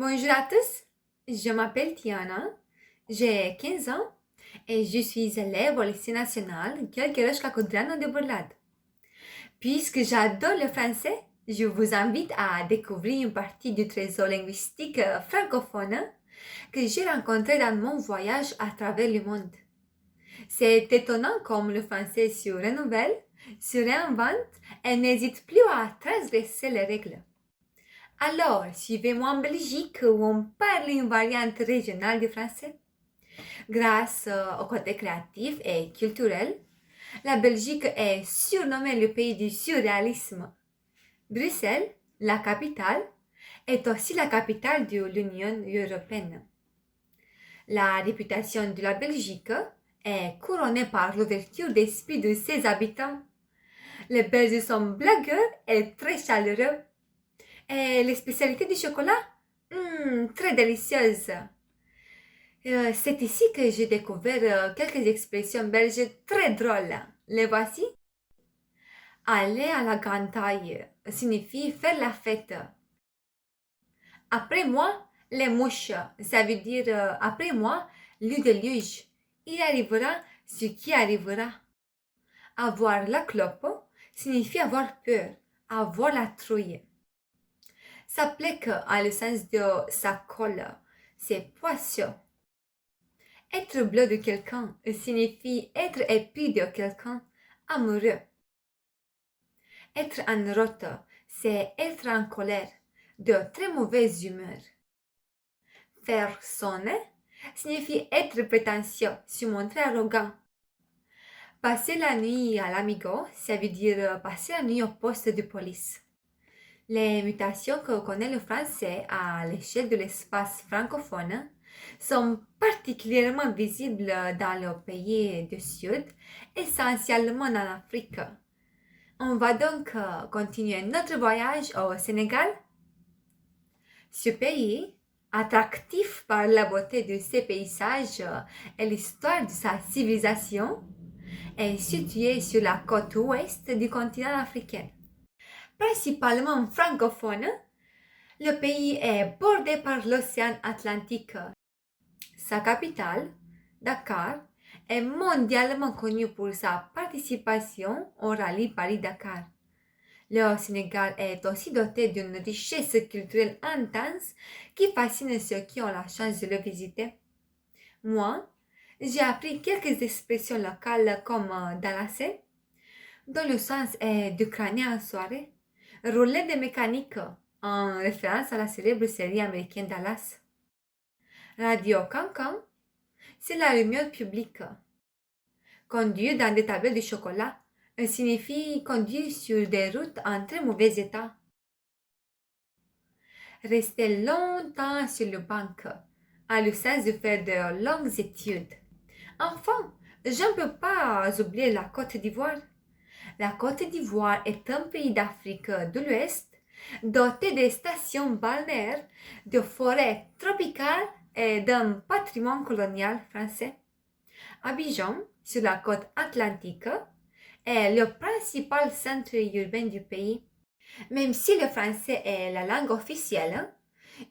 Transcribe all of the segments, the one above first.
Bonjour à tous, je m'appelle Tiana, j'ai 15 ans et je suis élève au lycée national Gheorghe Cacodrano de Burlad. Puisque j'adore le français, je vous invite à découvrir une partie du trésor linguistique francophone que j'ai rencontré dans mon voyage à travers le monde. C'est étonnant comme le français se renouvelle, se réinvente et n'hésite plus à transgresser les règles. Alors, suivez-moi en Belgique où on parle une variante régionale du français. Grâce au côté créatif et culturel, la Belgique est surnommée le pays du surréalisme. Bruxelles, la capitale, est aussi la capitale de l'Union européenne. La réputation de la Belgique est couronnée par l'ouverture d'esprit de ses habitants. Les Belges sont blagueurs et très chaleureux. Et les spécialités du chocolat? Très délicieuses. C'est ici que j'ai découvert quelques expressions belges très drôles. Les voici. Aller à la grande taille signifie faire la fête. Après moi, les mouches, ça veut dire après moi, le déluge. Il arrivera ce qui arrivera. Avoir la clope signifie avoir peur, avoir la trouille. S'applique à le sens de ça colle, c'est poisson. Être bleu de quelqu'un signifie être épris de quelqu'un, amoureux. Être en route, c'est être en colère, de très mauvaise humeur. Faire sonner signifie être prétentieux, se montrer arrogant. Passer la nuit à l'amigo, ça veut dire passer la nuit au poste de police. Les mutations que connaît le français à l'échelle de l'espace francophone sont particulièrement visibles dans le pays du Sud, essentiellement en Afrique. On va donc continuer notre voyage au Sénégal. Ce pays, attractif par la beauté de ses paysages et l'histoire de sa civilisation, est situé sur la côte ouest du continent africain. Principalement francophone, le pays est bordé par l'océan Atlantique. Sa capitale, Dakar, est mondialement connue pour sa participation au rallye Paris-Dakar. Le Sénégal est aussi doté d'une richesse culturelle intense qui fascine ceux qui ont la chance de le visiter. Moi, j'ai appris quelques expressions locales comme dalassé, dont le sens est de crâner en soirée, rouler de mécanique, en référence à la célèbre série américaine Dallas. Radio Cancan, c'est la lumière publique. Conduire dans des tableaux de chocolat signifie conduire sur des routes en très mauvais état. Rester longtemps sur le banc a le sens de faire de longues études. Enfin, je ne peux pas oublier la Côte d'Ivoire. La Côte d'Ivoire est un pays d'Afrique de l'Ouest doté de stations balnéaires, de forêts tropicales et d'un patrimoine colonial français. Abidjan, sur la côte atlantique, est le principal centre urbain du pays. Même si le français est la langue officielle,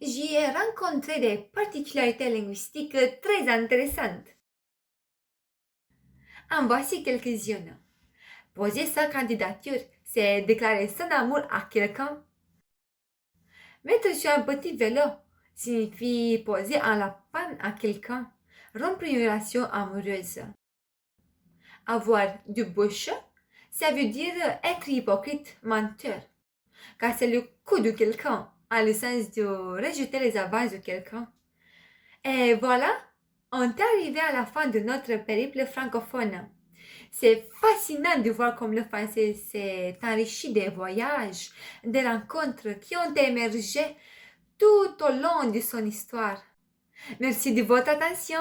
j'y ai rencontré des particularités linguistiques très intéressantes. En voici quelques-unes. Poser sa candidature, c'est déclarer son amour à quelqu'un. Mettre sur un petit vélo signifie poser en la panne à quelqu'un, rompre une relation amoureuse. Avoir du bouche, ça veut dire être hypocrite, menteur. Casser le cou de quelqu'un, a le sens de rejeter les avances de quelqu'un. Et voilà, on est arrivé à la fin de notre périple francophone. C'est fascinant de voir comme le français s'est enrichi des voyages, des rencontres qui ont émergé tout au long de son histoire. Merci de votre attention.